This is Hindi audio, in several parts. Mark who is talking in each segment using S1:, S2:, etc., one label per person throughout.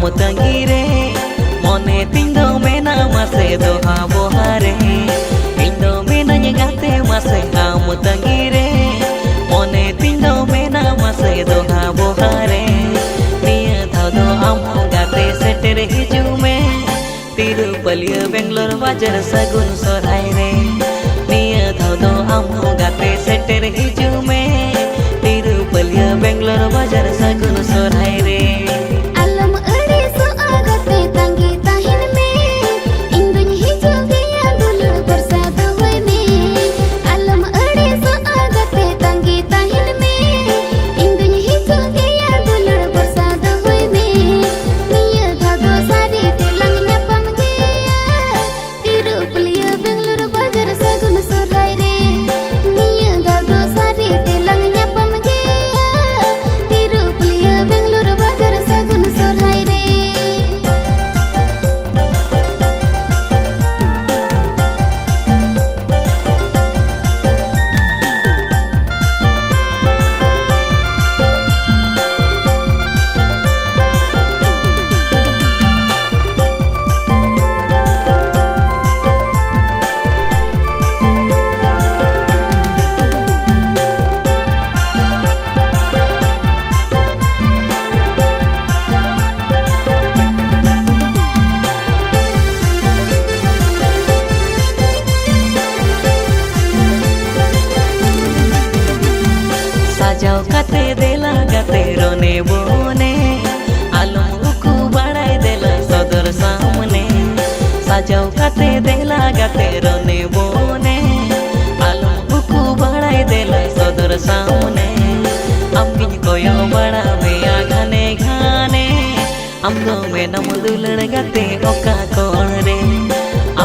S1: तंगीरे मने तीन दो मेना मासे दोहा बोहारे इन दो मेना गाते मासे आम तंगीरे मने तीन दो मेना मासे दोहा बोहारे निया था दो आम गाते सेटर हिजुमे तिरुपलिया बेंगलोर बाजार सगुन सोराय रे निया था दो आम गाते सेटर हिजुमे तिरुपलिया बेंगलोर बाजार सगुन सोराय रे साजाव काते देला गाते रोने बोने आलम उकू बढ़ाई देला सदर सामने साजाव काते देला गाते रोने बोने आलम उकू बढ़ाई देला सदर सामने अम्बिन कोयो बड़ा बेया घाने घाने हम दो में नम दुलड़ गाते ओका कोण रे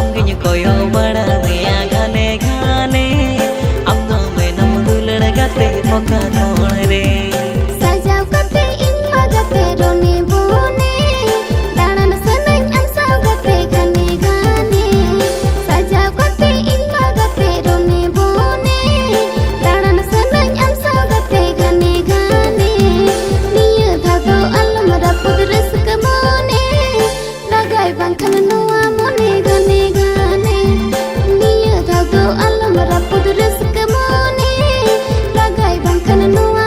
S1: अम्बिन कोयो बड़ा बेया घाने घाने हम दो में नम दुलड़ गाते ओका कोण रे
S2: साजाव काते इनवा गाते रोने बोने दाणन सनन अंसाव गाते गाने गाने साजाव काते इनवा गाते रोने बोने दाणन सनन अंसाव गाते गाने गाने निया धागो अलम रापुद रसक मोने लगाय बांखन नोआ मोने गाने गाने निया धागो अलम रापुद रसक मोने लगाय बांखन नोआ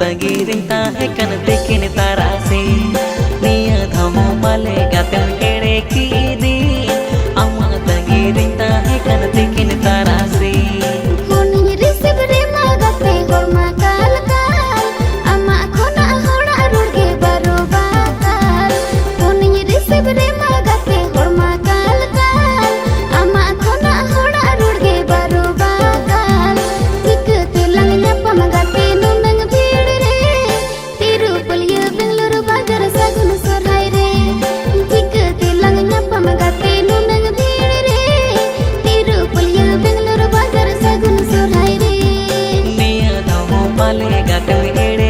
S1: तंगीरिंग ताहे कन देकिन तारासे निया धमो माले गातम केड़े की दी अमा तंगीरिंग ताहे कन देकिन तारासे
S2: कोनी रिसिव रे मागते होरमा काल काल अमा खोना होड़ा रुगे बारो बाकाल कोनी रिसिव रे मागते होरमा काल काल अमा खोना होड़ा रुगे बारो बाकाल tik tilang nyapa magate nundang भीड़ रे तिरुपलिया बेंगलोर बाजार सगुन सोराय रे tik tilang nyapa magate nundang भीड़ रे तिरुपलिया बेंगलोर बाजार सगुन सोराय रे
S1: निया धमो माले गातम केड़े